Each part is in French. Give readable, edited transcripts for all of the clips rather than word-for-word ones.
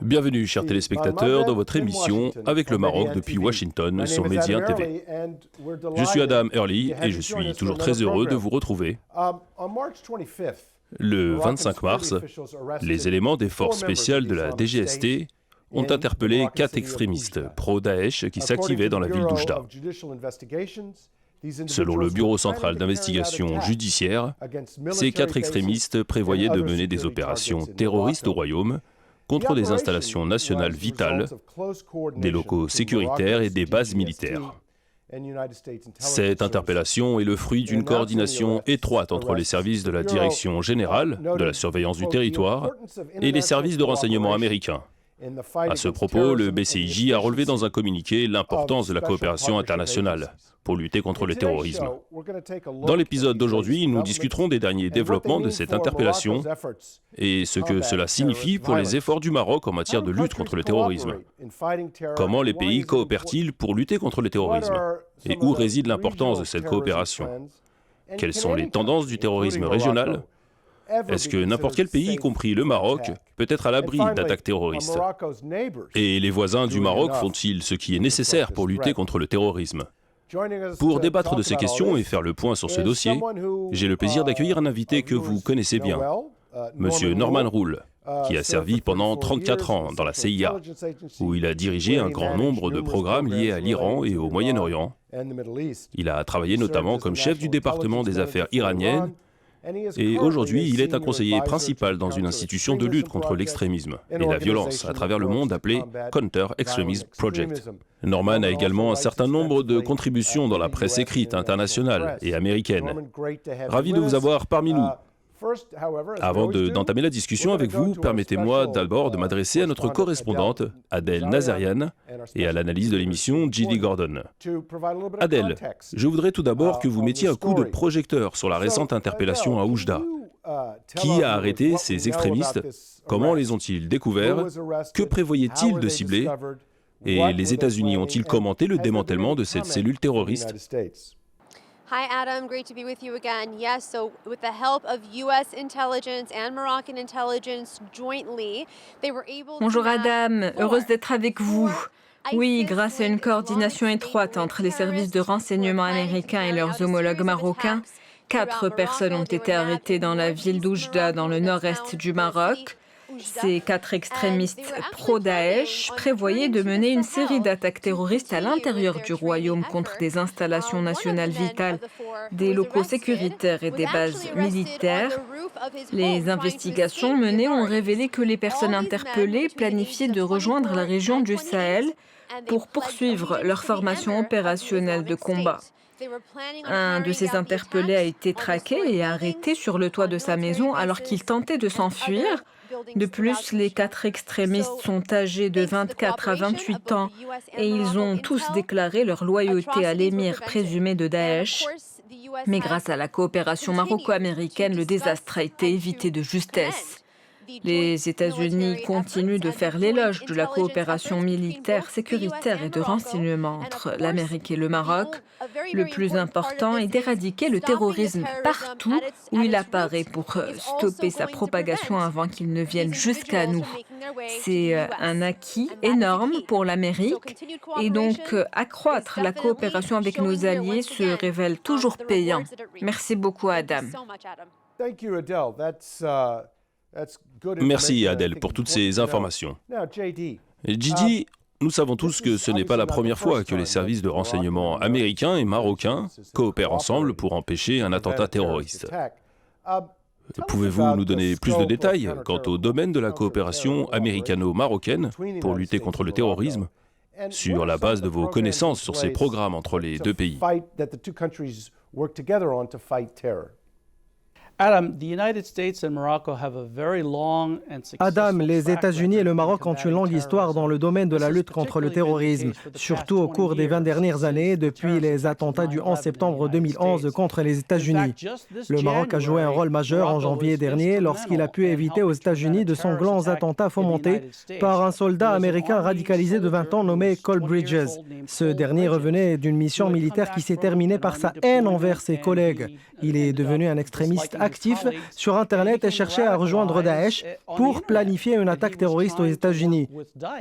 Bienvenue, chers téléspectateurs, dans votre émission Avec le Maroc depuis Washington sur Médian TV. Je suis Adam Early et je suis toujours très heureux de vous retrouver. Le 25 mars, les éléments des forces spéciales de la DGST ont interpellé 4 extrémistes pro-Daesh qui s'activaient dans la ville d'Oujda. Selon le Bureau central d'investigation judiciaire, ces 4 extrémistes prévoyaient de mener des opérations terroristes au royaume contre des installations nationales vitales, des locaux sécuritaires et des bases militaires. Cette interpellation est le fruit d'une coordination étroite entre les services de la Direction générale de la surveillance du territoire et les services de renseignement américains. À ce propos, le BCIJ a relevé dans un communiqué l'importance de la coopération internationale pour lutter contre le terrorisme. Dans l'épisode d'aujourd'hui, nous discuterons des derniers développements de cette interpellation et ce que cela signifie pour les efforts du Maroc en matière de lutte contre le terrorisme. Comment les pays coopèrent-ils pour lutter contre le terrorisme? Et où réside l'importance de cette coopération? Quelles sont les tendances du terrorisme régional? Est-ce que n'importe quel pays, y compris le Maroc, peut être à l'abri d'attaques terroristes? Et les voisins du Maroc font-ils ce qui est nécessaire pour lutter contre le terrorisme? Pour débattre de ces questions et faire le point sur ce dossier, j'ai le plaisir d'accueillir un invité que vous connaissez bien, Monsieur Norman Rule, qui a servi pendant 34 ans dans la CIA, où il a dirigé un grand nombre de programmes liés à l'Iran et au Moyen-Orient. Il a travaillé notamment comme chef du département des affaires iraniennes, et aujourd'hui, il est un conseiller principal dans une institution de lutte contre l'extrémisme et la violence à travers le monde appelée Counter Extremism Project. Norman a également un certain nombre de contributions dans la presse écrite internationale et américaine. Ravi de vous avoir parmi nous. Avant d'entamer la discussion avec vous, permettez-moi d'abord de m'adresser à notre correspondante, Adèle Nazarian, et à l'analyse de l'émission, J.D. Gordon. Adèle, je voudrais tout d'abord que vous mettiez un coup de projecteur sur la récente interpellation à Oujda. Qui a arrêté ces extrémistes? Comment les ont-ils découverts? Que prévoyaient-ils de cibler? Et les États-Unis ont-ils commenté le démantèlement de cette cellule terroriste? Hi Adam, great to be with you again. Yes, so with the help of US intelligence and Moroccan intelligence jointly, they were able to... Bonjour Adam, heureuse d'être avec vous. Oui, grâce à une coordination étroite entre les services de renseignement américains et leurs homologues marocains, 4 personnes ont été arrêtées dans la ville d'Oujda, dans le nord-est du Maroc. Ces 4 extrémistes pro-Daesh prévoyaient de mener une série d'attaques terroristes à l'intérieur du royaume contre des installations nationales vitales, des locaux sécuritaires et des bases militaires. Les investigations menées ont révélé que les personnes interpellées planifiaient de rejoindre la région du Sahel pour poursuivre leur formation opérationnelle de combat. Un de ces interpellés a été traqué et arrêté sur le toit de sa maison alors qu'il tentait de s'enfuir. De plus, les 4 extrémistes sont âgés de 24 à 28 ans et ils ont tous déclaré leur loyauté à l'émir présumé de Daesh. Mais grâce à la coopération maroco-américaine, le désastre a été évité de justesse. Les États-Unis continuent de faire l'éloge de la coopération militaire, sécuritaire et de renseignement entre l'Amérique et le Maroc. Le plus important est d'éradiquer le terrorisme partout où il apparaît pour stopper sa propagation avant qu'il ne vienne jusqu'à nous. C'est un acquis énorme pour l'Amérique et donc accroître la coopération avec nos alliés se révèle toujours payant. Merci beaucoup, Adam. Merci Adèle pour toutes ces informations. JD, nous savons tous que ce n'est pas la première fois que les services de renseignement américains et marocains coopèrent ensemble pour empêcher un attentat terroriste. Pouvez-vous nous donner plus de détails quant au domaine de la coopération américano-marocaine pour lutter contre le terrorisme, sur la base de vos connaissances sur ces programmes entre les 2 pays? Adam, les États-Unis et le Maroc ont une longue histoire dans le domaine de la lutte contre le terrorisme, surtout au cours des 20 dernières années, depuis les attentats du 11 septembre 2011 contre les États-Unis. Le Maroc a joué un rôle majeur en janvier dernier lorsqu'il a pu éviter aux États-Unis de sanglants attentats fomentés par un soldat américain radicalisé de 20 ans nommé Cole Bridges. Ce dernier revenait d'une mission militaire qui s'est terminée par sa haine envers ses collègues. Il est devenu un extrémiste actif sur Internet et cherchait à rejoindre Daesh pour planifier une attaque terroriste aux États-Unis.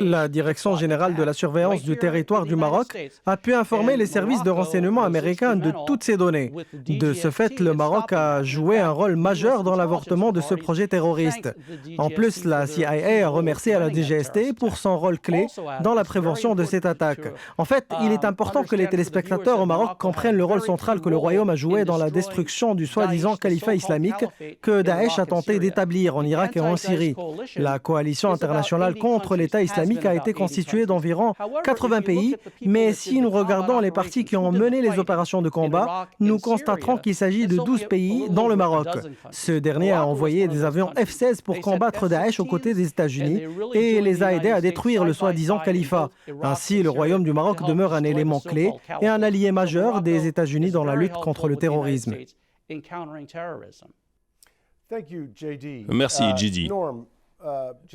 La Direction générale de la surveillance du territoire du Maroc a pu informer les services de renseignement américains de toutes ces données. De ce fait, le Maroc a joué un rôle majeur dans l'avortement de ce projet terroriste. En plus, la CIA a remercié la DGST pour son rôle clé dans la prévention de cette attaque. En fait, il est important que les téléspectateurs au Maroc comprennent le rôle central que le Royaume a joué dans la destruction du soi-disant califat islamique que Daesh a tenté d'établir en Irak et en Syrie. La coalition internationale contre l'État islamique a été constituée d'environ 80 pays, mais si nous regardons les parties qui ont mené les opérations de combat, nous constaterons qu'il s'agit de 12 pays, dont le Maroc. Ce dernier a envoyé des avions F-16 pour combattre Daesh aux côtés des États-Unis et les a aidés à détruire le soi-disant califat. Ainsi, le Royaume du Maroc demeure un élément clé et un allié majeur des États-Unis dans la lutte contre le terrorisme. Merci, JD.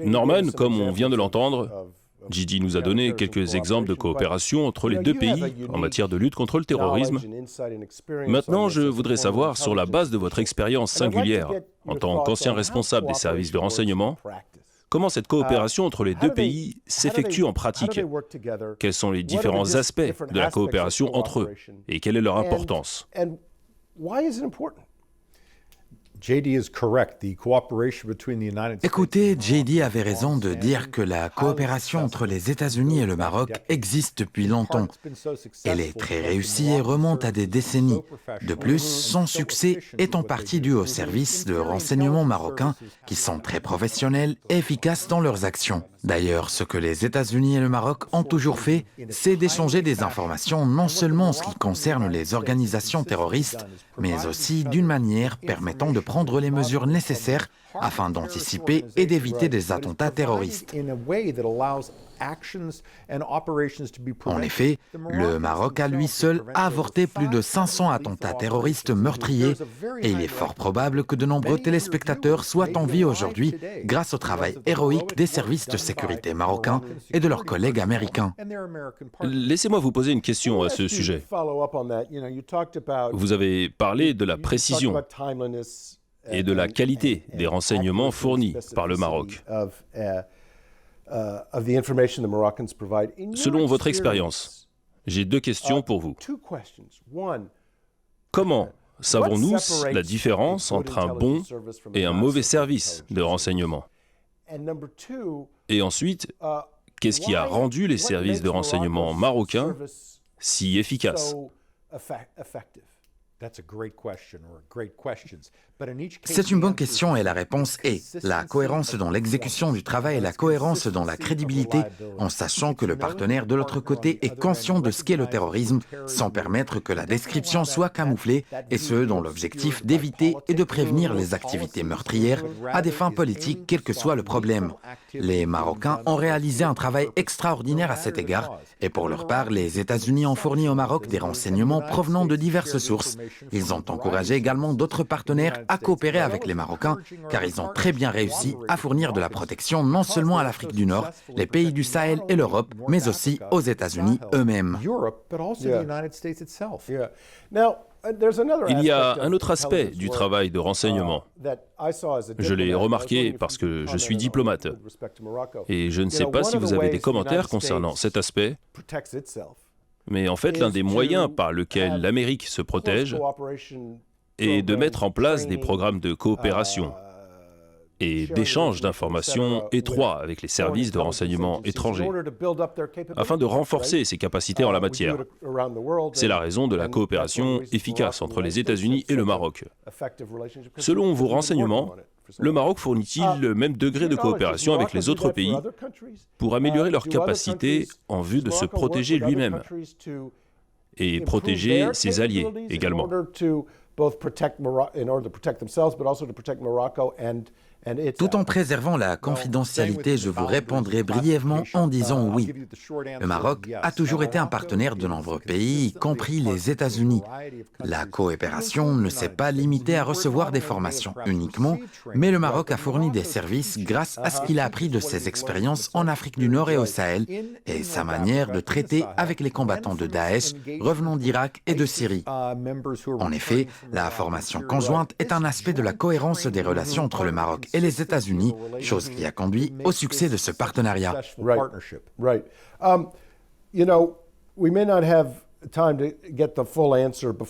Norman, comme on vient de l'entendre, JD nous a donné quelques exemples de coopération entre les deux pays en matière de lutte contre le terrorisme. Maintenant, je voudrais savoir, sur la base de votre expérience singulière en tant qu'ancien responsable des services de renseignement, comment cette coopération entre les deux pays s'effectue en pratique? Quels sont les différents aspects de la coopération entre eux et quelle est leur importance? Écoutez, JD avait raison de dire que la coopération entre les États-Unis et le Maroc existe depuis longtemps. Elle est très réussie et remonte à des décennies. De plus, son succès est en partie dû aux services de renseignement marocains qui sont très professionnels et efficaces dans leurs actions. D'ailleurs, ce que les États-Unis et le Maroc ont toujours fait, c'est d'échanger des informations non seulement en ce qui concerne les organisations terroristes, mais aussi d'une manière permettant de prendre les mesures nécessaires afin d'anticiper et d'éviter des attentats terroristes. En effet, le Maroc à lui seul a avorté plus de 500 attentats terroristes meurtriers et il est fort probable que de nombreux téléspectateurs soient en vie aujourd'hui grâce au travail héroïque des services de sécurité marocains et de leurs collègues américains. Laissez-moi vous poser une question à ce sujet. Vous avez parlé de la précision et de la qualité des renseignements fournis par le Maroc. Selon votre expérience, j'ai deux questions pour vous. Comment savons-nous la différence entre un bon et un mauvais service de renseignement? Et ensuite, qu'est-ce qui a rendu les services de renseignement marocains si efficaces? C'est une bonne question et la réponse est la cohérence dans l'exécution du travail et la cohérence dans la crédibilité en sachant que le partenaire de l'autre côté est conscient de ce qu'est le terrorisme sans permettre que la description soit camouflée et ce dans l'objectif d'éviter et de prévenir les activités meurtrières à des fins politiques quel que soit le problème. Les Marocains ont réalisé un travail extraordinaire à cet égard et pour leur part, les États-Unis ont fourni au Maroc des renseignements provenant de diverses sources. Ils ont encouragé également d'autres partenaires à coopérer avec les Marocains, car ils ont très bien réussi à fournir de la protection non seulement à l'Afrique du Nord, les pays du Sahel et l'Europe, mais aussi aux États-Unis eux-mêmes. Il y a un autre aspect du travail de renseignement. Je l'ai remarqué parce que je suis diplomate. Et je ne sais pas si vous avez des commentaires concernant cet aspect, mais en fait, l'un des moyens par lesquels l'Amérique se protège est de mettre en place des programmes de coopération et d'échange d'informations étroits avec les services de renseignement étrangers, afin de renforcer ses capacités en la matière. C'est la raison de la coopération efficace entre les États-Unis et le Maroc. Selon vos renseignements, le Maroc fournit-il le même degré de coopération avec les autres pays pour améliorer leurs capacités en vue de se protéger lui-même et protéger ses alliés également? Tout en préservant la confidentialité, je vous répondrai brièvement en disant oui. Le Maroc a toujours été un partenaire de nombreux pays, y compris les États-Unis. La coopération ne s'est pas limitée à recevoir des formations uniquement, mais le Maroc a fourni des services grâce à ce qu'il a appris de ses expériences en Afrique du Nord et au Sahel et sa manière de traiter avec les combattants de Daesh revenant d'Irak et de Syrie. En effet, la formation conjointe est un aspect de la cohérence des relations entre le Maroc et les États-Unis, chose qui a conduit au succès de ce partenariat.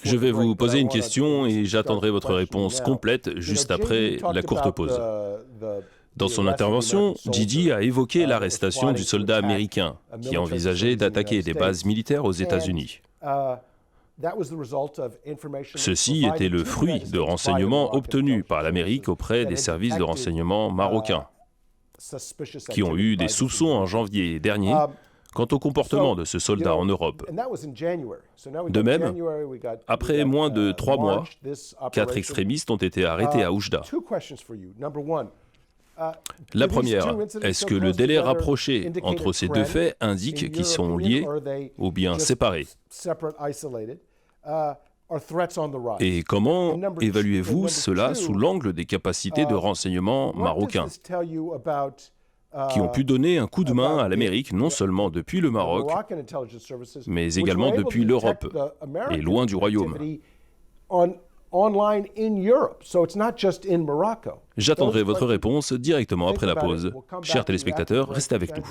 Je vais vous poser une question et j'attendrai votre réponse complète juste après la courte pause. Dans son intervention, Didi a évoqué l'arrestation du soldat américain qui envisageait d'attaquer des bases militaires aux États-Unis. Ceci était le fruit de renseignements obtenus par l'Amérique auprès des services de renseignement marocains, qui ont eu des soupçons en janvier dernier quant au comportement de ce soldat en Europe. De même, après moins de 3 mois, 4 extrémistes ont été arrêtés à Oujda. La première, est-ce que le délai rapproché entre ces deux faits indique qu'ils sont liés ou bien séparés? Et comment évaluez-vous cela sous l'angle des capacités de renseignement marocains, qui ont pu donner un coup de main à l'Amérique non seulement depuis le Maroc, mais également depuis l'Europe et loin du Royaume? J'attendrai votre réponse directement après la pause. Chers téléspectateurs, restez avec nous.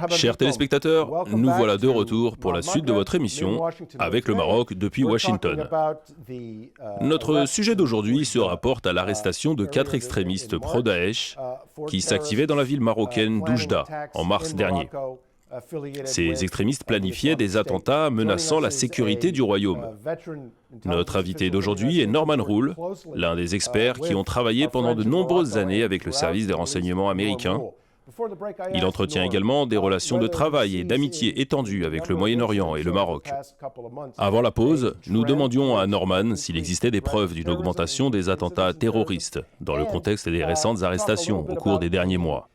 Chers téléspectateurs, nous voilà de retour pour la suite de votre émission avec le Maroc depuis Washington. Notre sujet d'aujourd'hui se rapporte à l'arrestation de 4 extrémistes pro-Daesh qui s'activaient dans la ville marocaine d'Oujda en mars dernier. Ces extrémistes planifiaient des attentats menaçant la sécurité du royaume. Notre invité d'aujourd'hui est Norman Rule, l'un des experts qui ont travaillé pendant de nombreuses années avec le service des renseignements américains. Il entretient également des relations de travail et d'amitié étendues avec le Moyen-Orient et le Maroc. Avant la pause, nous demandions à Norman s'il existait des preuves d'une augmentation des attentats terroristes dans le contexte des récentes arrestations au cours des derniers mois.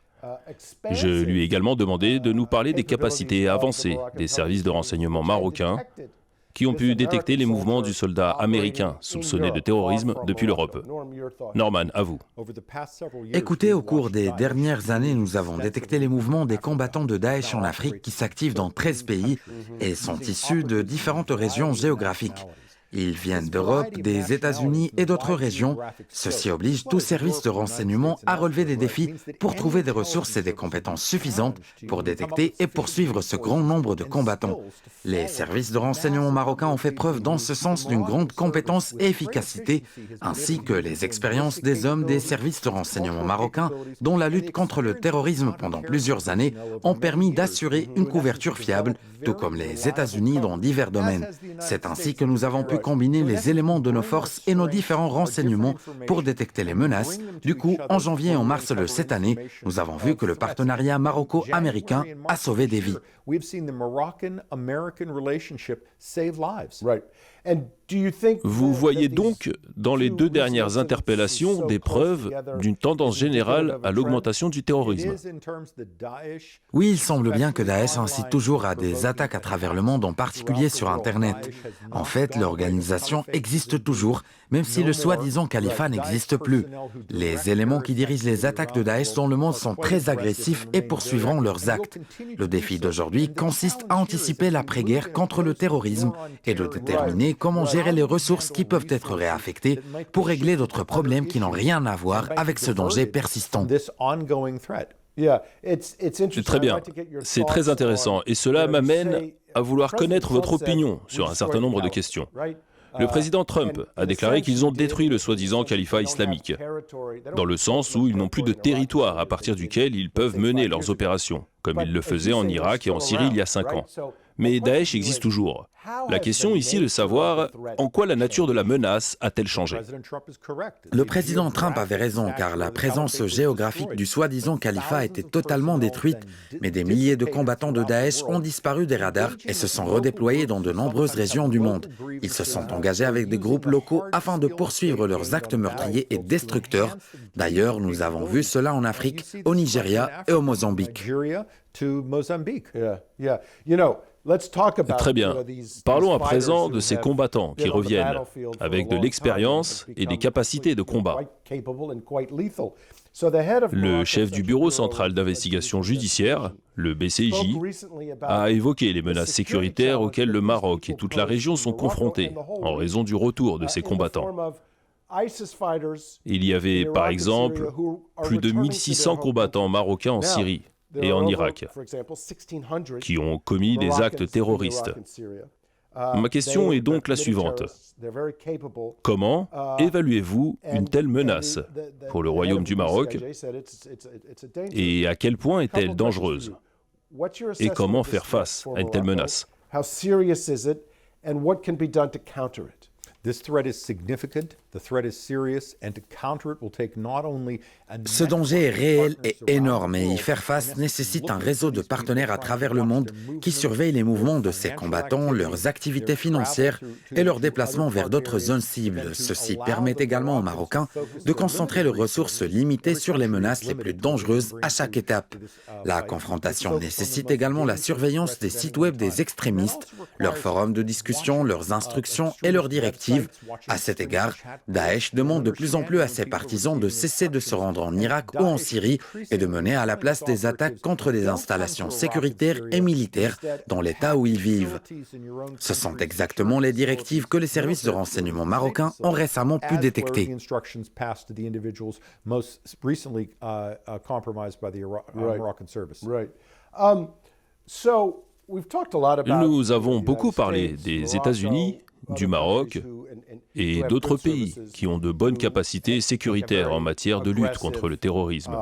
Je lui ai également demandé de nous parler des capacités avancées des services de renseignement marocains qui ont pu détecter les mouvements du soldat américain soupçonné de terrorisme depuis l'Europe. Norman, à vous. Écoutez, au cours des dernières années, nous avons détecté les mouvements des combattants de Daesh en Afrique qui s'activent dans 13 pays et sont issus de différentes régions géographiques. Ils viennent d'Europe, des États-Unis et d'autres régions. Ceci oblige tout service de renseignement à relever des défis pour trouver des ressources et des compétences suffisantes pour détecter et poursuivre ce grand nombre de combattants. Les services de renseignement marocains ont fait preuve dans ce sens d'une grande compétence et efficacité, ainsi que les expériences des hommes des services de renseignement marocains dont la lutte contre le terrorisme pendant plusieurs années ont permis d'assurer une couverture fiable, tout comme les États-Unis dans divers domaines. C'est ainsi que nous avons pu combiner les éléments de nos forces et nos différents renseignements pour détecter les menaces. Du coup, en janvier et en mars de cette année, nous avons vu que le partenariat maroco-américain a sauvé des vies. Vous voyez donc dans les 2 dernières interpellations des preuves d'une tendance générale à l'augmentation du terrorisme. Oui, il semble bien que Daesh incite toujours à des attaques à travers le monde, en particulier sur Internet. En fait, l'organisation existe toujours, même si le soi-disant califat n'existe plus. Les éléments qui dirigent les attaques de Daesh dans le monde sont très agressifs et poursuivront leurs actes. Le défi d'aujourd'hui consiste à anticiper l'après-guerre contre le terrorisme et de déterminer comment gérer les ressources qui peuvent être réaffectées pour régler d'autres problèmes qui n'ont rien à voir avec ce danger persistant. Très bien, c'est très intéressant et cela m'amène à vouloir connaître votre opinion sur un certain nombre de questions. Le président Trump a déclaré qu'ils ont détruit le soi-disant califat islamique, dans le sens où ils n'ont plus de territoire à partir duquel ils peuvent mener leurs opérations, comme ils le faisaient en Irak et en Syrie il y a 5 ans. Mais Daesh existe toujours. La question ici est de savoir en quoi la nature de la menace a-t-elle changé. Le président Trump avait raison, car la présence géographique du soi-disant califat a été totalement détruite, mais des milliers de combattants de Daesh ont disparu des radars et se sont redéployés dans de nombreuses régions du monde. Ils se sont engagés avec des groupes locaux afin de poursuivre leurs actes meurtriers et destructeurs. D'ailleurs, nous avons vu cela en Afrique, au Nigeria et au Mozambique. Très bien. Parlons à présent de ces combattants qui reviennent avec de l'expérience et des capacités de combat. Le chef du Bureau central d'investigation judiciaire, le BCIJ, a évoqué les menaces sécuritaires auxquelles le Maroc et toute la région sont confrontés en raison du retour de ces combattants. Il y avait, par exemple, plus de 1600 combattants marocains en Syrie et en Irak, qui ont commis des actes terroristes. Ma question est donc la suivante. Comment évaluez-vous une telle menace pour le Royaume du Maroc et à quel point est-elle dangereuse? Et comment faire face à une telle menace? Ce danger est réel et énorme et y faire face nécessite un réseau de partenaires à travers le monde qui surveillent les mouvements de ces combattants, leurs activités financières et leurs déplacements vers d'autres zones cibles. Ceci permet également aux Marocains de concentrer leurs ressources limitées sur les menaces les plus dangereuses à chaque étape. La confrontation nécessite également la surveillance des sites web des extrémistes, leurs forums de discussion, leurs instructions et leurs directives. À cet égard, Daesh demande de plus en plus à ses partisans de cesser de se rendre en Irak ou en Syrie et de mener à la place des attaques contre des installations sécuritaires et militaires dans l'État où ils vivent. Ce sont exactement les directives que les services de renseignement marocains ont récemment pu détecter. Nous avons beaucoup parlé des États-Unis, du Maroc et d'autres pays qui ont de bonnes capacités sécuritaires en matière de lutte contre le terrorisme.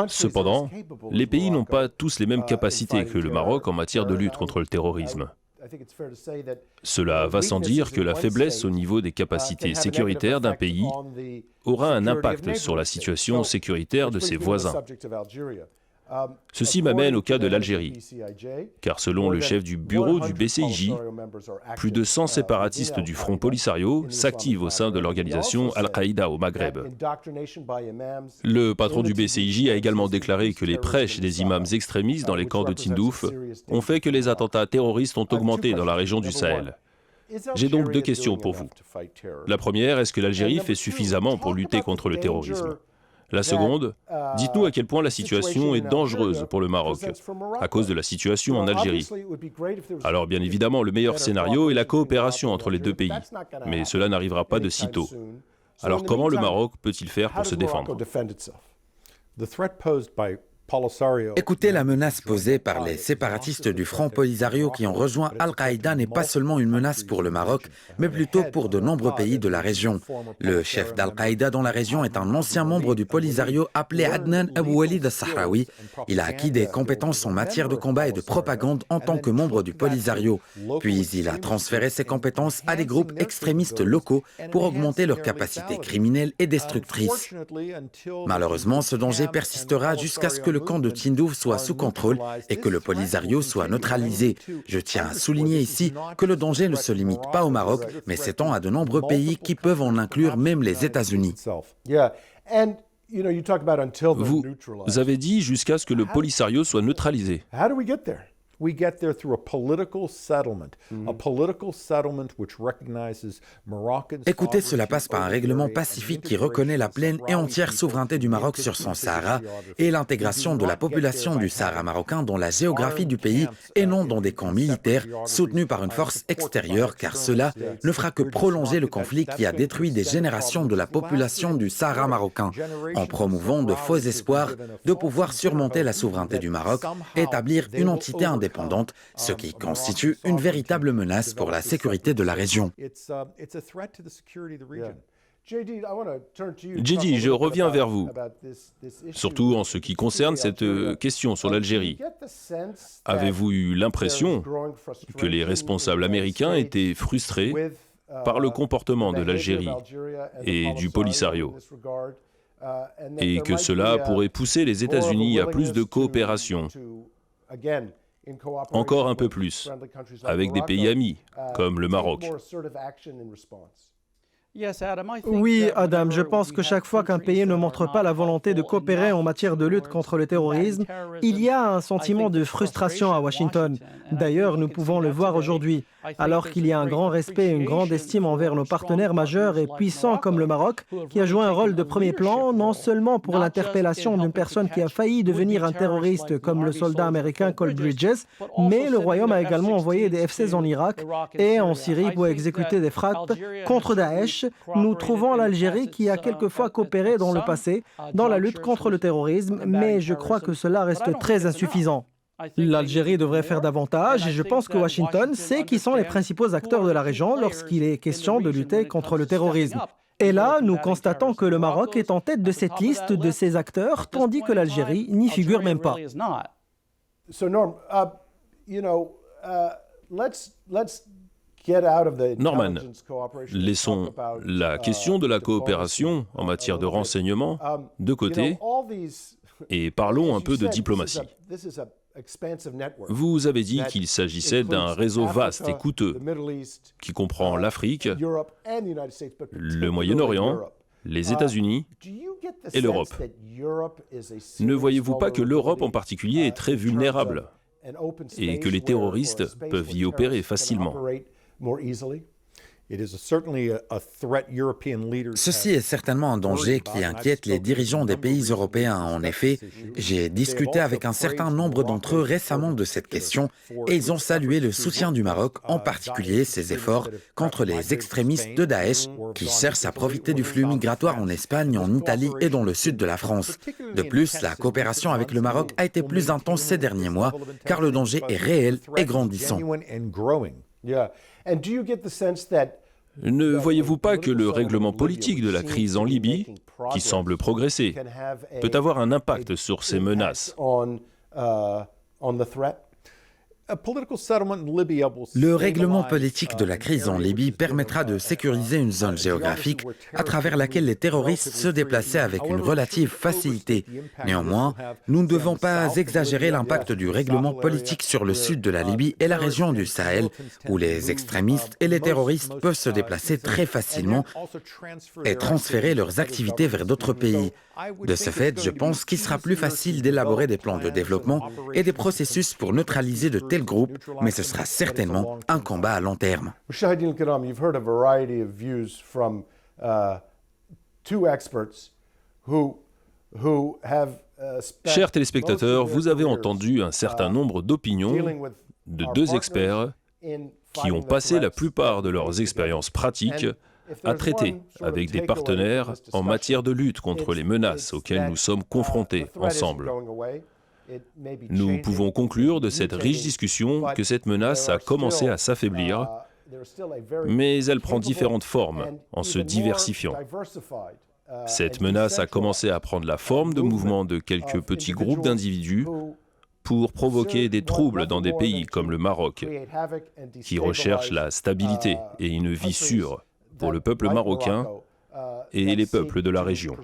Cependant, les pays n'ont pas tous les mêmes capacités que le Maroc en matière de lutte contre le terrorisme. Cela va sans dire que la faiblesse au niveau des capacités sécuritaires d'un pays aura un impact sur la situation sécuritaire de ses voisins. Ceci m'amène au cas de l'Algérie, car selon le chef du bureau du BCIJ, plus de 100 séparatistes du Front Polisario s'activent au sein de l'organisation Al-Qaïda au Maghreb. Le patron du BCIJ a également déclaré que les prêches des imams extrémistes dans les camps de Tindouf ont fait que les attentats terroristes ont augmenté dans la région du Sahel. J'ai donc deux questions pour vous. La première, est-ce que l'Algérie fait suffisamment pour lutter contre le terrorisme ? La seconde, dites-nous à quel point la situation est dangereuse pour le Maroc, à cause de la situation en Algérie. Alors bien évidemment, le meilleur scénario est la coopération entre les deux pays, mais cela n'arrivera pas de sitôt. Alors comment le Maroc peut-il faire pour se défendre ? Écoutez, la menace posée par les séparatistes du Front Polisario qui ont rejoint Al-Qaïda n'est pas seulement une menace pour le Maroc, mais plutôt pour de nombreux pays de la région. Le chef d'Al-Qaïda dans la région est un ancien membre du Polisario appelé Adnan Abu Walid al-Sahraoui. Il a acquis des compétences en matière de combat et de propagande en tant que membre du Polisario. Puis il a transféré ses compétences à des groupes extrémistes locaux pour augmenter leurs capacités criminelles et destructrices. Malheureusement, ce danger persistera jusqu'à ce que le camp de Tindouf soit sous contrôle et que le Polisario soit neutralisé. Je tiens à souligner ici que le danger ne se limite pas au Maroc, mais s'étend à de nombreux pays qui peuvent en inclure même les États-Unis. Vous avez dit jusqu'à ce que le Polisario soit neutralisé. Écoutez, cela passe par un règlement pacifique qui reconnaît la pleine et entière souveraineté du Maroc sur son Sahara et l'intégration de la population du Sahara marocain dans la géographie du pays et non dans des camps militaires soutenus par une force extérieure, car cela ne fera que prolonger le conflit qui a détruit des générations de la population du Sahara marocain, en promouvant de faux espoirs de pouvoir surmonter la souveraineté du Maroc et établir une entité indépendante, ce qui constitue une véritable menace pour la sécurité de la région. Gigi, je reviens vers vous, surtout en ce qui concerne cette question sur l'Algérie. Avez-vous eu l'impression que les responsables américains étaient frustrés par le comportement de l'Algérie et du Polisario, et que cela pourrait pousser les États-Unis à plus de coopération, encore un peu plus, avec des pays amis, comme le Maroc? Oui, Adam, je pense que chaque fois qu'un pays ne montre pas la volonté de coopérer en matière de lutte contre le terrorisme, il y a un sentiment de frustration à Washington. D'ailleurs, nous pouvons le voir aujourd'hui. Alors qu'il y a un grand respect et une grande estime envers nos partenaires majeurs et puissants comme le Maroc, qui a joué un rôle de premier plan, non seulement pour l'interpellation d'une personne qui a failli devenir un terroriste comme le soldat américain Cole Bridges, mais le Royaume a également envoyé des F-16 en Irak et en Syrie pour exécuter des frappes contre Daesh. Nous trouvons l'Algérie qui a quelquefois coopéré dans le passé dans la lutte contre le terrorisme, mais je crois que cela reste très insuffisant. L'Algérie devrait faire davantage et je pense que Washington sait qui sont les principaux acteurs de la région lorsqu'il est question de lutter contre le terrorisme. Et là, nous constatons que le Maroc est en tête de cette liste de ces acteurs, tandis que l'Algérie n'y figure même pas. Norman, laissons la question de la coopération en matière de renseignement de côté et parlons un peu de diplomatie. Vous avez dit qu'il s'agissait d'un réseau vaste et coûteux qui comprend l'Afrique, le Moyen-Orient, les États-Unis et l'Europe. Ne voyez-vous pas que l'Europe en particulier est très vulnérable et que les terroristes peuvent y opérer facilement? Ceci est certainement un danger qui inquiète les dirigeants des pays européens. En effet, j'ai discuté avec un certain nombre d'entre eux récemment de cette question et ils ont salué le soutien du Maroc, en particulier ses efforts contre les extrémistes de Daesh qui cherchent à profiter du flux migratoire en Espagne, en Italie et dans le sud de la France. De plus, la coopération avec le Maroc a été plus intense ces derniers mois car le danger est réel et grandissant. Ne voyez-vous pas que le règlement politique de la crise en Libye, qui semble progresser, peut avoir un impact sur ces menaces? Le règlement politique de la crise en Libye permettra de sécuriser une zone géographique à travers laquelle les terroristes se déplaçaient avec une relative facilité. Néanmoins, nous ne devons pas exagérer l'impact du règlement politique sur le sud de la Libye et la région du Sahel, où les extrémistes et les terroristes peuvent se déplacer très facilement et transférer leurs activités vers d'autres pays. De ce fait, je pense qu'il sera plus facile d'élaborer des plans de développement et des processus pour neutraliser de tels groupes, mais ce sera certainement un combat à long terme. Chers téléspectateurs, vous avez entendu un certain nombre d'opinions de deux experts qui ont passé la plupart de leurs expériences pratiques à traiter avec des partenaires en matière de lutte contre les menaces auxquelles nous sommes confrontés ensemble. Nous pouvons conclure de cette riche discussion que cette menace a commencé à s'affaiblir, mais elle prend différentes formes en se diversifiant. Cette menace a commencé à prendre la forme de mouvements de quelques petits groupes d'individus pour provoquer des troubles dans des pays comme le Maroc, qui recherchent la stabilité et une vie sûre pour le peuple marocain et les peuples de la région.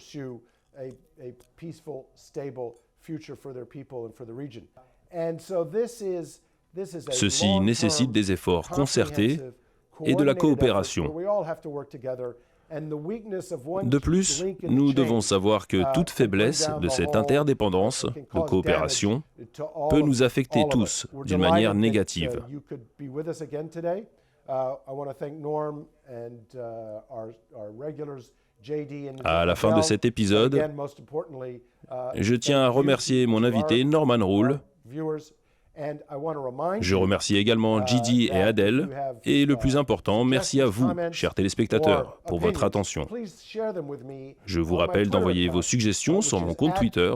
Ceci nécessite des efforts concertés et de la coopération. De plus, nous devons savoir que toute faiblesse de cette interdépendance de coopération peut nous affecter tous d'une manière négative. À la fin de cet épisode, je tiens à remercier mon invité Norman Rule. Je remercie également Gigi et Adèle. Et le plus important, merci à vous, chers téléspectateurs, pour votre attention. Je vous rappelle d'envoyer vos suggestions sur mon compte Twitter.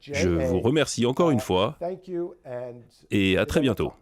Je vous remercie encore une fois et à très bientôt.